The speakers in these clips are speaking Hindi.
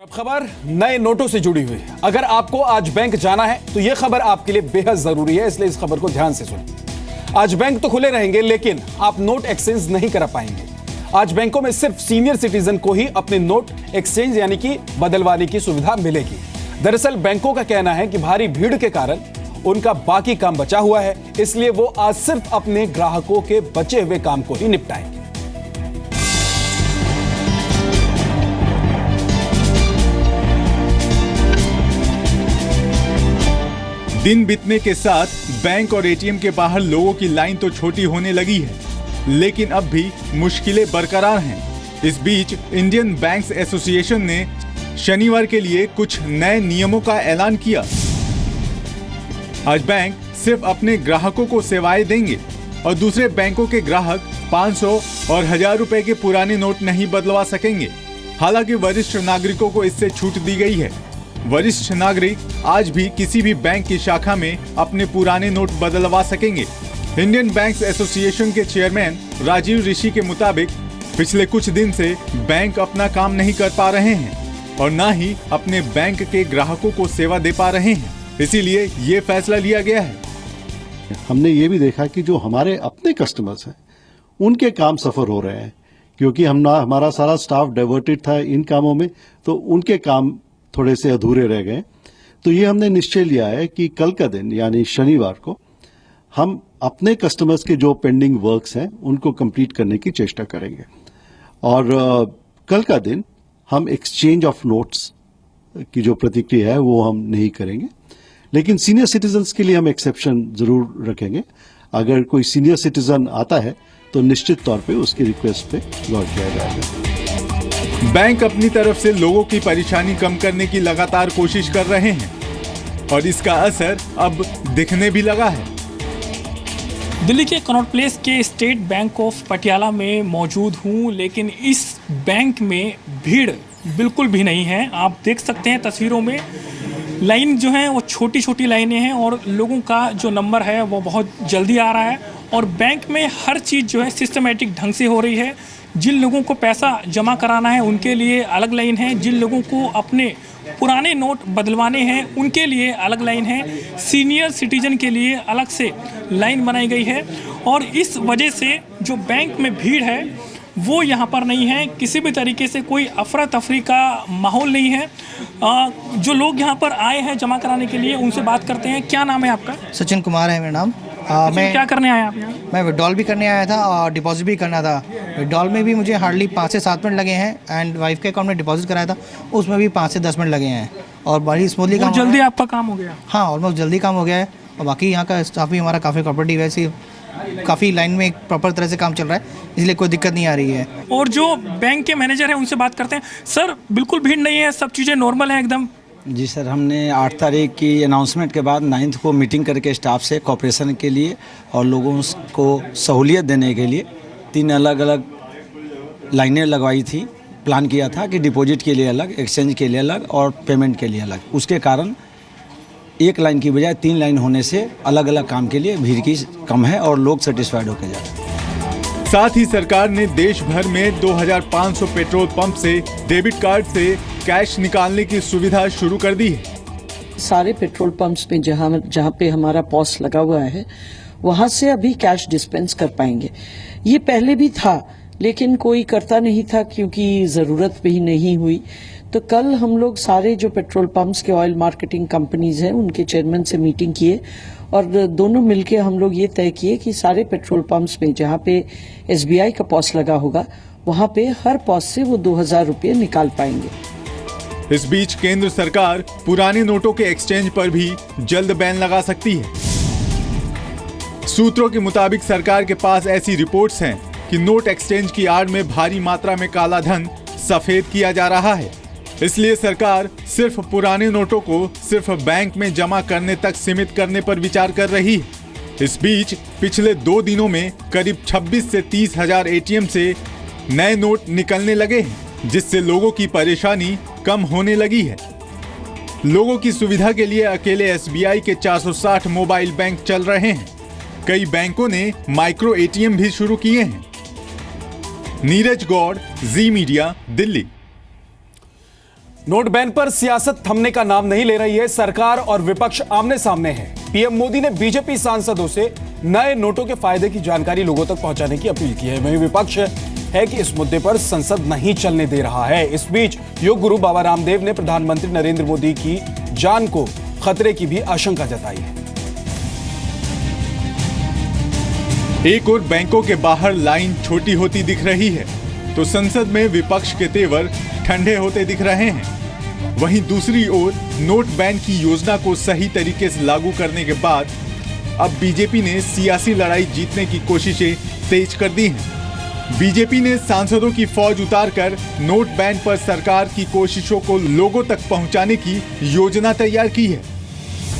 अब खबर नए नोटों से जुड़ी हुई है। अगर आपको आज बैंक जाना है तो यह खबर आपके लिए बेहद जरूरी है, इसलिए इस खबर को ध्यान से सुनें। आज बैंक तो खुले रहेंगे लेकिन आप नोट एक्सचेंज नहीं करा पाएंगे। आज बैंकों में सिर्फ सीनियर सिटीजन को ही अपने नोट एक्सचेंज यानी कि बदलवाने की सुविधा मिलेगी। दरअसल बैंकों का कहना है कि भारी भीड़ के कारण उनका बाकी काम बचा हुआ है, इसलिए वो आज सिर्फ अपने ग्राहकों के बचे हुए काम को ही निपटाएंगे। दिन बीतने के साथ बैंक और एटीएम के बाहर लोगों की लाइन तो छोटी होने लगी है, लेकिन अब भी मुश्किलें बरकरार हैं। इस बीच इंडियन बैंक्स एसोसिएशन ने शनिवार के लिए कुछ नए नियमों का ऐलान किया। आज बैंक सिर्फ अपने ग्राहकों को सेवाएं देंगे और दूसरे बैंकों के ग्राहक 500 और 1000 रुपए के पुराने नोट नहीं बदलवा सकेंगे। हालांकि वरिष्ठ नागरिकों को इससे छूट दी गई है। वरिष्ठ नागरिक आज भी किसी भी बैंक की शाखा में अपने पुराने नोट बदलवा सकेंगे। इंडियन बैंक्स एसोसिएशन के चेयरमैन राजीव ऋषि के मुताबिक पिछले कुछ दिन से बैंक अपना काम नहीं कर पा रहे हैं और न ही अपने बैंक के ग्राहकों को सेवा दे पा रहे हैं, इसीलिए ये फैसला लिया गया है। हमने ये भी देखा कि जो हमारे अपने कस्टमर्स हैं उनके काम सफर हो रहे हैं, क्योंकि हमारा सारा स्टाफ डाइवर्टेड था इन कामों में, तो उनके काम थोड़े से अधूरे रह गए। तो ये हमने निश्चय लिया है कि कल का दिन यानी शनिवार को हम अपने कस्टमर्स के जो पेंडिंग वर्क्स हैं उनको कंप्लीट करने की चेष्टा करेंगे और कल का दिन हम एक्सचेंज ऑफ नोट्स की जो प्रतिक्रिया है वो हम नहीं करेंगे, लेकिन सीनियर सिटीजन्स के लिए हम एक्सेप्शन जरूर रखेंगे। अगर कोई सीनियर सिटीजन आता है तो निश्चित तौर पे उसकी रिक्वेस्ट पे गौर किया जाएगा। बैंक अपनी तरफ से लोगों की परेशानी कम करने की लगातार कोशिश कर रहे हैं और इसका असर अब दिखने भी लगा है। दिल्ली के कनॉट प्लेस के स्टेट बैंक ऑफ पटियाला में मौजूद हूँ, लेकिन इस बैंक में भीड़ बिल्कुल भी नहीं है। आप देख सकते हैं तस्वीरों में लाइन जो है वो छोटी छोटी लाइनें हैं और लोगों का जो नंबर है वो बहुत जल्दी आ रहा है और बैंक में हर चीज़ जो है सिस्टमेटिक ढंग से हो रही है। जिन लोगों को पैसा जमा कराना है उनके लिए अलग लाइन है, जिन लोगों को अपने पुराने नोट बदलवाने हैं उनके लिए अलग लाइन है, सीनियर सिटीजन के लिए अलग से लाइन बनाई गई है और इस वजह से जो बैंक में भीड़ है वो यहाँ पर नहीं है। किसी भी तरीके से कोई अफरा तफरी का माहौल नहीं है। जो लोग यहाँ पर आए हैं जमा कराने के लिए उनसे बात करते हैं। क्या नाम है आपका? सचिन कुमार है मेरा नाम। मैं क्या करने आया आप यहाँ? मैं विड्रॉल भी करने आया था और डिपॉजिट भी करना था। विड्रॉल में भी मुझे हार्डली 5 से 7 मिनट लगे हैं एंड वाइफ के अकाउंट में डिपॉजिट कराया था, उसमें भी 5 से 10 मिनट लगे हैं और बड़ी स्मूथली काम। जल्दी आपका काम हो गया? हाँ, ऑलमोस्ट जल्दी काम हो गया है और बाकी यहाँ का स्टाफ भी हमारा काफ़ी कोऑपरेटिव है, ऐसी काफ़ी लाइन में प्रॉपर तरह से काम चल रहा है, इसलिए कोई दिक्कत नहीं आ रही है। और जो बैंक के मैनेजर हैं उनसे बात करते हैं। सर, बिल्कुल भीड़ नहीं है, सब चीज़ें नॉर्मल हैं एकदम? जी सर, हमने 8 तारीख की अनाउंसमेंट के बाद 9 को मीटिंग करके स्टाफ से कोऑपरेशन के लिए और लोगों को सहूलियत देने के लिए 3 अलग अलग लाइनें लगवाई थी। प्लान किया था कि डिपॉजिट के लिए अलग, एक्सचेंज के लिए अलग और पेमेंट के लिए अलग। उसके कारण एक लाइन की बजाय 3 लाइन होने से अलग अलग काम के लिए भीड़ की कम है और लोग सेटिस्फाइड होकर जा रहे हैं। साथ ही सरकार ने देश भर में 2500 पेट्रोल पंप से डेबिट कार्ड से कैश निकालने की सुविधा शुरू कर दी है। सारे पेट्रोल पंप्स में जहाँ पे हमारा पॉस लगा हुआ है वहाँ से अभी कैश डिस्पेंस कर पाएंगे। ये पहले भी था लेकिन कोई करता नहीं था क्योंकि ज़रूरत भी नहीं हुई। तो कल हम लोग सारे जो पेट्रोल पंप्स के ऑयल मार्केटिंग कंपनीज हैं उनके चेयरमैन से मीटिंग किए और दोनों मिलके हम लोग ये तय किए कि सारे पेट्रोल पंप्स में जहाँ पे SBI का पॉस लगा होगा वहाँ पे हर पॉस से वो 2000 रुपये निकाल पाएंगे। इस बीच केंद्र सरकार पुराने नोटों के एक्सचेंज पर भी जल्द बैन लगा सकती है। सूत्रों के मुताबिक सरकार के पास ऐसी रिपोर्ट्स हैं कि नोट एक्सचेंज की आड़ में भारी मात्रा में काला धन सफेद किया जा रहा है, इसलिए सरकार सिर्फ पुराने नोटों को सिर्फ बैंक में जमा करने तक सीमित करने पर विचार कर रही है। इस बीच पिछले 2 दिनों में करीब 26 से 30 हजार ATM से नए नोट निकलने लगे हैं, जिससे लोगों की परेशानी कम होने लगी है। लोगों की सुविधा के लिए अकेले SBI के 460 मोबाइल बैंक चल रहे हैं। कई बैंकों ने माइक्रो ATM भी शुरू किए हैं। नीरज गौड़, जी मीडिया, दिल्ली। नोट बैन पर सियासत थमने का नाम नहीं ले रही है। सरकार और विपक्ष आमने सामने है। पीएम मोदी ने बीजेपी सांसदों से नए नोटों के फायदे की जानकारी लोगों तक पहुंचाने की अपील की है। वहीं विपक्ष है कि इस मुद्दे पर संसद नहीं चलने दे रहा है। इस बीच योग गुरु बाबा रामदेव ने प्रधानमंत्री नरेंद्र मोदी की जान को खतरे की भी आशंका जताई है। एक और बैंकों के बाहर लाइन छोटी होती दिख रही है तो संसद में विपक्ष के तेवर ठंडे होते दिख रहे हैं। वहीं दूसरी ओर नोट बैन की योजना को सही तरीके से लागू करने के बाद अब बीजेपी ने सियासी लड़ाई जीतने की कोशिशें तेज कर दी हैं। बीजेपी ने सांसदों की फौज उतारकर नोट बैन पर सरकार की कोशिशों को लोगों तक पहुंचाने की योजना तैयार की है।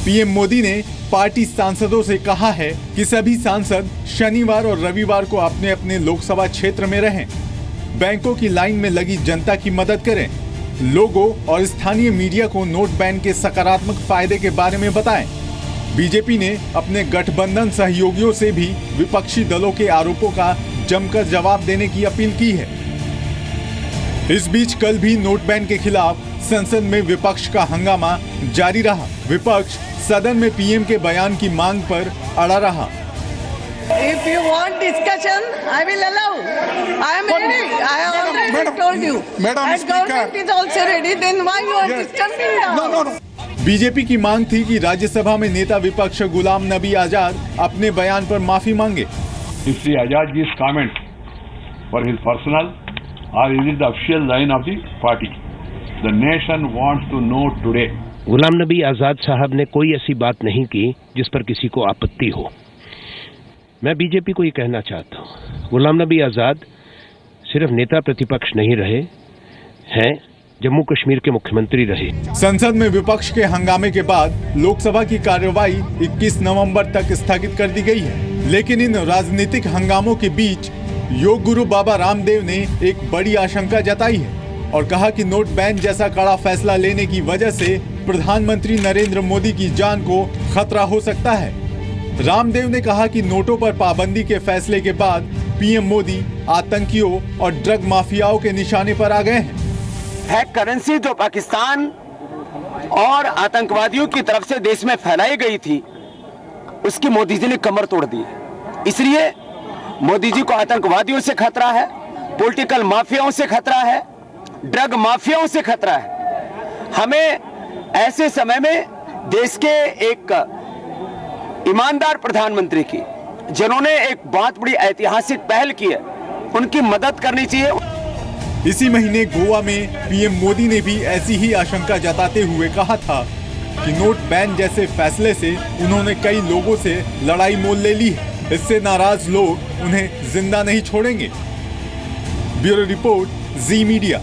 पीएम मोदी ने पार्टी सांसदों से कहा है कि सभी सांसद शनिवार और रविवार को अपने अपने लोकसभा क्षेत्र में रहें, बैंकों की लाइन में लगी जनता की मदद करें, लोगों और स्थानीय मीडिया को नोट बैन के सकारात्मक फायदे के बारे में बताएं। बीजेपी ने अपने गठबंधन सहयोगियों से भी विपक्षी दलों के आरोपों का जमकर जवाब देने की अपील की है। इस बीच कल भी नोट बैन के खिलाफ संसद में विपक्ष का हंगामा जारी रहा। विपक्ष सदन में पीएम के बयान की मांग पर अड़ा रहा। If you want discussion, I will allow. I am ready. I have already told you. And government is also ready. Then why you are disturbing now? BJP की मांग थी कि राज्यसभा में नेता विपक्ष गुलाम नबी आजाद अपने बयान पर माफी मांगे। Is the Azad's comment for his personal, or is it the official line of the party? The nation wants to know today. Ghulam Nabi Azad साहब ने कोई ऐसी बात नहीं की जिस पर किसी को आपत्ति हो। मैं बीजेपी को ये कहना चाहता हूँ, गुलाम नबी आजाद सिर्फ नेता प्रतिपक्ष नहीं रहे हैं, जम्मू कश्मीर के मुख्यमंत्री रहे। संसद में विपक्ष के हंगामे के बाद लोकसभा की कार्यवाही 21 नवंबर तक स्थगित कर दी गई है। लेकिन इन राजनीतिक हंगामों के बीच योग गुरु बाबा रामदेव ने एक बड़ी आशंका जताई है और कहा कि नोट बैन जैसा कड़ा फैसला लेने की वजह से प्रधानमंत्री नरेंद्र मोदी की जान को खतरा हो सकता है। रामदेव ने कहा कि नोटों पर पाबंदी के फैसले के बाद पीएम मोदी आतंकियों और ड्रग माफियाओं के निशाने पर आ गए हैं। करेंसी जो पाकिस्तान और आतंकवादियों की तरफ से देश में फैलाई गई थी, उसकी मोदी जी ने कमर तोड़ दी। इसलिए मोदी जी को आतंकवादियों से खतरा है, पॉलिटिकल माफियाओं से खतरा है, ड्रग माफियाओं से खतरा है। हमें ऐसे समय में देश के एक ईमानदार प्रधानमंत्री की, जिन्होंने एक बहुत बड़ी ऐतिहासिक पहल की है, उनकी मदद करनी चाहिए। इसी महीने गोवा में पीएम मोदी ने भी ऐसी ही आशंका जताते हुए कहा था कि नोट बैन जैसे फैसले से उन्होंने कई लोगों से लड़ाई मोल ले ली है। इससे नाराज लोग उन्हें जिंदा नहीं छोड़ेंगे। ब्यूरो रिपोर्ट, जी मीडिया।